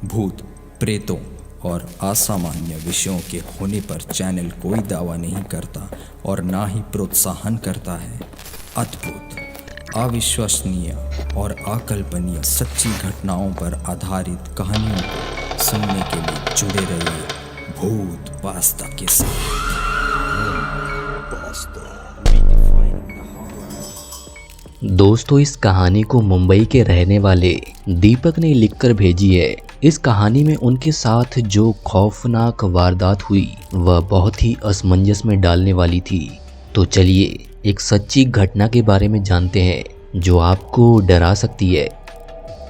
भूत, प्रेतों और असामान्य विषयों के होने पर चैनल कोई दावा नहीं करता और ना ही प्रोत्साहन करता है। अद्भुत, अविश्वसनीय और अकल्पनीय सच्ची घटनाओं पर आधारित कहानियों को सुनने के लिए जुड़े रहिए भूत पास्ता के साथ। दोस्तों, इस कहानी को मुंबई के रहने वाले दीपक ने लिखकर भेजी है। इस कहानी में उनके साथ जो खौफनाक वारदात हुई वह बहुत ही असमंजस में डालने वाली थी। तो चलिए एक सच्ची घटना के बारे में जानते हैं जो आपको डरा सकती है।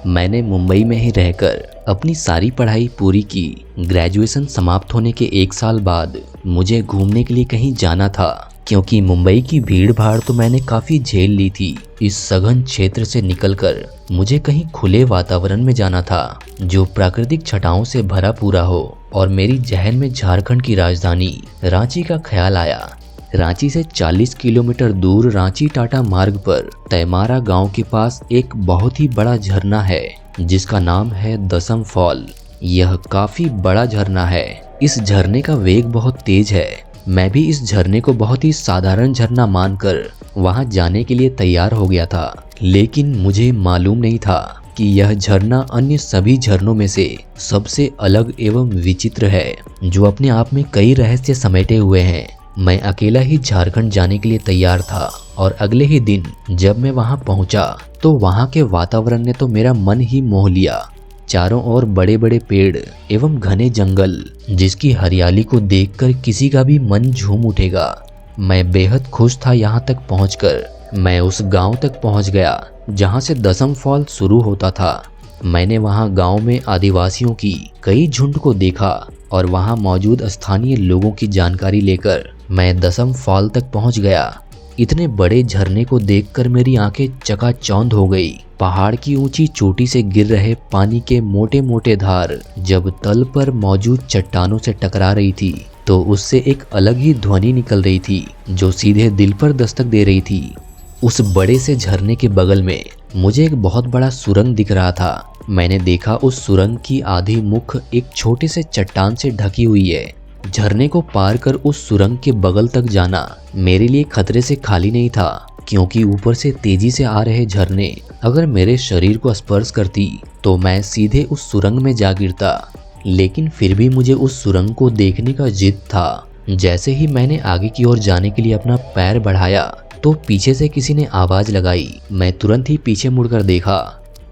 मैंने मुंबई में ही रहकर अपनी सारी पढ़ाई पूरी की। ग्रेजुएशन समाप्त होने के 1 साल बाद मुझे घूमने के लिए कहीं जाना था, क्योंकि मुंबई की भीड़ भाड़ तो मैंने काफ़ी झेल ली थी। इस सघन क्षेत्र से निकलकर मुझे कहीं खुले वातावरण में जाना था जो प्राकृतिक छटाओं से भरा पूरा हो, और मेरी जहन में झारखंड की राजधानी रांची का ख्याल आया। रांची से 40 किलोमीटर दूर रांची टाटा मार्ग पर तैमारा गांव के पास एक बहुत ही बड़ा झरना है जिसका नाम है दसम फॉल। यह काफ़ी बड़ा झरना है। इस झरने का वेग बहुत तेज है। मैं भी इस झरने को बहुत ही साधारण झरना मानकर वहां जाने के लिए तैयार हो गया था, लेकिन मुझे मालूम नहीं था कि यह झरना अन्य सभी झरनों में से सबसे अलग एवं विचित्र है, जो अपने आप में कई रहस्य समेटे हुए हैं। मैं अकेला ही झारखंड जाने के लिए तैयार था, और अगले ही दिन जब मैं वहां पहुंचा तो वहां के वातावरण ने तो मेरा मन ही मोह लिया। चारों ओर बड़े बड़े पेड़ एवं घने जंगल, जिसकी हरियाली को देखकर किसी का भी मन झूम उठेगा। मैं बेहद खुश था। यहाँ तक पहुंचकर मैं उस गांव तक पहुंच गया जहां से दसम फॉल शुरू होता था। मैंने वहां गांव में आदिवासियों की कई झुंड को देखा, और वहां मौजूद स्थानीय लोगों की जानकारी लेकर मैं दसम फॉल तक पहुंच गया। इतने बड़े झरने को देखकर मेरी आंखें चकाचौंध हो गई। पहाड़ की ऊंची चोटी से गिर रहे पानी के मोटे मोटे धार जब तल पर मौजूद चट्टानों से टकरा रही थी तो उससे एक अलग ही ध्वनि निकल रही थी जो सीधे दिल पर दस्तक दे रही थी। उस बड़े से झरने के बगल में मुझे एक बहुत बड़ा सुरंग दिख रहा था। मैंने देखा उस सुरंग की आधी मुख एक छोटे से चट्टान से ढकी हुई है। झरने को पार कर उस सुरंग के बगल तक जाना मेरे लिए खतरे से खाली नहीं था, क्योंकि ऊपर से तेजी से आ रहे झरने अगर मेरे शरीर को स्पर्श करती तो मैं सीधे उस सुरंग में जा गिरता। लेकिन फिर भी मुझे उस सुरंग को देखने का जिद था। जैसे ही मैंने आगे की ओर जाने के लिए अपना पैर बढ़ाया तो पीछे से किसी ने आवाज लगाई। मैं तुरंत ही पीछे मुड़कर देखा।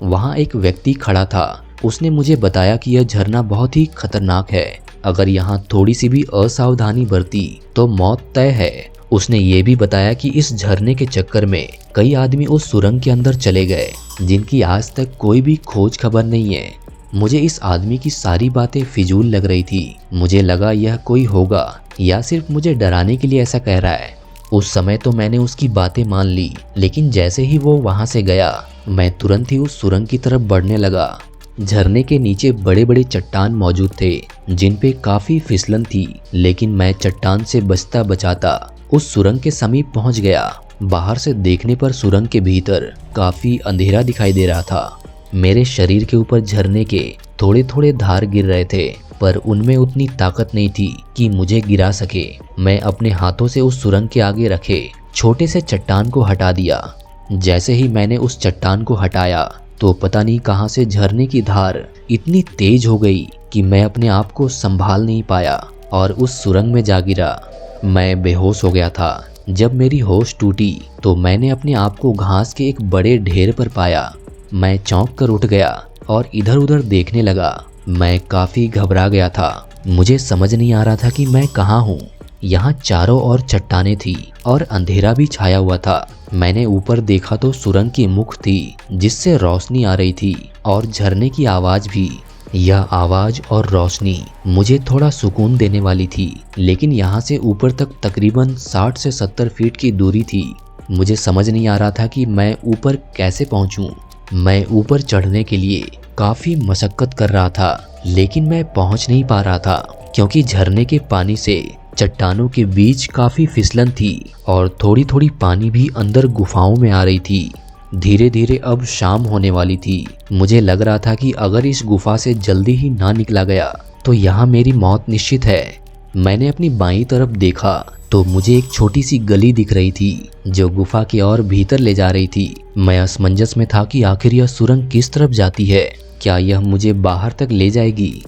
वहां एक व्यक्ति खड़ा था। उसने मुझे बताया कि यह झरना बहुत ही खतरनाक है। अगर यहाँ थोड़ी सी भी असावधानी बरती तो मौत तय है। उसने ये भी बताया कि इस झरने के चक्कर में कई आदमी उस सुरंग के अंदर चले गए, जिनकी आज तक कोई भी खोज खबर नहीं है। मुझे इस आदमी की सारी बातें फिजूल लग रही थी। मुझे लगा यह कोई होगा या सिर्फ मुझे डराने के लिए ऐसा कह रहा है। उस समय तो मैंने उसकी बातें मान ली, लेकिन जैसे ही वो वहां से गया मैं तुरंत ही उस सुरंग की तरफ बढ़ने लगा। झरने के नीचे बड़े बड़े चट्टान मौजूद थे जिन पे काफी फिसलन थी, लेकिन मैं चट्टान से बचता बचाता उस सुरंग के समीप पहुंच गया। बाहर से देखने पर सुरंग के भीतर काफी अंधेरा दिखाई दे रहा था। मेरे शरीर के ऊपर झरने के थोड़े थोड़े धार गिर रहे थे, पर उनमें उतनी ताकत नहीं थी कि मुझे गिरा सके। मैं अपने हाथों से उस सुरंग के आगे रखे छोटे से चट्टान को हटा दिया। जैसे ही मैंने उस चट्टान को हटाया तो पता नहीं कहां से झरने की धार इतनी तेज हो गई कि मैं अपने आप को संभाल नहीं पाया और उस सुरंग में जा गिरा। मैं बेहोश हो गया था। जब मेरी होश टूटी तो मैंने अपने आप को घास के एक बड़े ढेर पर पाया। मैं चौंक कर उठ गया और इधर उधर देखने लगा। मैं काफी घबरा गया था। मुझे समझ नहीं आ रहा था कि मैं कहाँ हूँ। यहाँ चारों ओर चट्टानें थी और अंधेरा भी छाया हुआ था। मैंने ऊपर देखा तो सुरंग की मुख थी जिससे रोशनी आ रही थी, और झरने की आवाज भी। यह आवाज और रोशनी मुझे थोड़ा सुकून देने वाली थी, लेकिन यहाँ से ऊपर तक तकरीबन 60 से 70 फीट की दूरी थी। मुझे समझ नहीं आ रहा था कि मैं ऊपर कैसे पहुँचूं। मैं ऊपर चढ़ने के लिए काफी मशक्कत कर रहा था, लेकिन मैं पहुँच नहीं पा रहा था, क्योंकि झरने के पानी से चट्टानों के बीच काफी फिसलन थी और थोड़ी थोड़ी पानी भी अंदर गुफाओं में आ रही थी। धीरे धीरे अब शाम होने वाली थी। मुझे लग रहा था कि अगर इस गुफा से जल्दी ही ना निकला गया तो यहाँ मेरी मौत निश्चित है। मैंने अपनी बाईं तरफ देखा तो मुझे एक छोटी सी गली दिख रही थी जो गुफा की ओर भीतर ले जा रही थी। मैं असमंजस में था कि आखिर यह सुरंग किस तरफ जाती है, क्या यह मुझे बाहर तक ले जाएगी।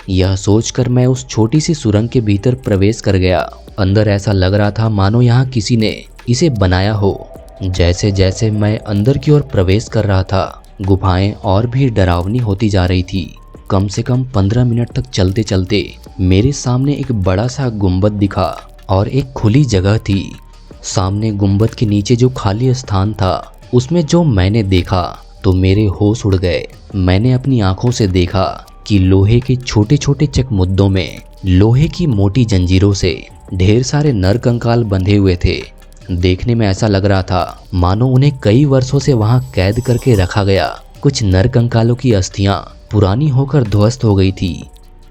यह सोचकर मैं उस छोटी सी सुरंग के भीतर प्रवेश कर गया। अंदर ऐसा लग रहा था मानो यहाँ किसी ने इसे बनाया हो। जैसे जैसे मैं अंदर की ओर प्रवेश कर रहा था गुफाएं और भी डरावनी होती जा रही थी। कम से कम 15 मिनट तक चलते चलते मेरे सामने एक बड़ा सा गुंबद दिखा और एक खुली जगह थी। सामने गुंबद के नीचे जो खाली स्थान था उसमें जो मैंने देखा तो मेरे होश उड़ गए। मैंने अपनी आंखों से देखा कि लोहे के छोटे छोटे चकमुद्दों में लोहे की मोटी जंजीरों से ढेर सारे नर कंकाल बंधे हुए थे। देखने में ऐसा लग रहा था मानो उन्हें कई वर्षों से वहां कैद करके रखा गया। कुछ नर कंकालों की अस्थियां पुरानी होकर ध्वस्त हो गई थी।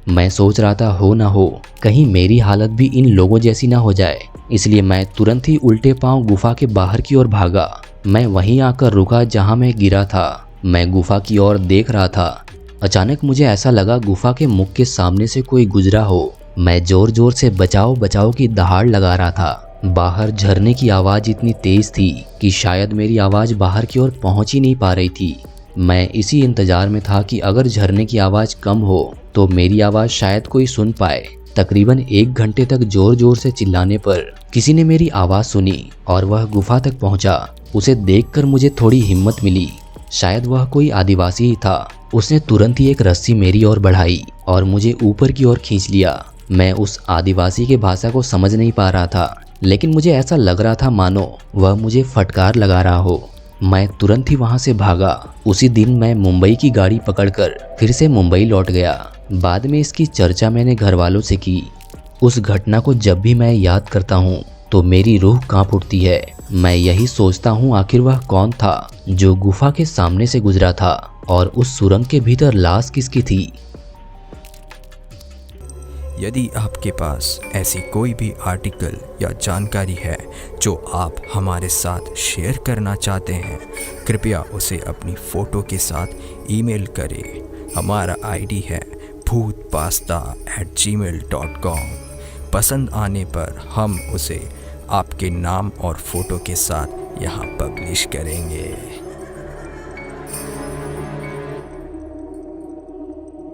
मैं सोच रहा था हो ना हो कहीं मेरी हालत भी इन लोगों जैसी ना हो जाए, इसलिए मैं तुरंत ही उल्टे पांव गुफा के बाहर की ओर भागा। मैं वहीं आकर रुका जहां मैं गिरा था। मैं गुफा की ओर देख रहा था। अचानक मुझे ऐसा लगा गुफा के मुख के सामने से कोई गुजरा हो। मैं जोर जोर से बचाओ बचाओ की दहाड़ लगा रहा था। बाहर झरने की आवाज इतनी तेज थी कि शायद मेरी आवाज बाहर की ओर पहुंच ही नहीं पा रही थी। मैं इसी इंतजार में था कि अगर झरने की आवाज कम हो तो मेरी आवाज शायद कोई सुन पाए। तकरीबन 1 घंटे तक जोर जोर से चिल्लाने पर किसी ने मेरी आवाज सुनी और वह गुफा तक पहुंचा। उसे देखकर मुझे थोड़ी हिम्मत मिली। शायद वह कोई आदिवासी ही था। उसने तुरंत ही एक रस्सी मेरी ओर बढ़ाई और मुझे ऊपर की ओर खींच लिया। मैं उस आदिवासी की भाषा को समझ नहीं पा रहा था, लेकिन मुझे ऐसा लग रहा था मानो वह मुझे फटकार लगा रहा हो। मैं तुरंत ही वहां से भागा। उसी दिन मैं मुंबई की गाड़ी पकड़कर फिर से मुंबई लौट गया। बाद में इसकी चर्चा मैंने घर वालों से की। उस घटना को जब भी मैं याद करता हूँ तो मेरी रूह कांप उठती है। मैं यही सोचता हूँ आखिर वह कौन था जो गुफा के सामने से गुजरा था और उस सुरंग के भीतर लाश किसकी थी। यदि आपके पास ऐसी कोई भी आर्टिकल या जानकारी है जो आप हमारे साथ शेयर करना चाहते हैं, कृपया उसे अपनी फ़ोटो के साथ ईमेल करें। हमारा आईडी है bhootpasta@gmail.com। पसंद आने पर हम उसे आपके नाम और फ़ोटो के साथ यहाँ पब्लिश करेंगे।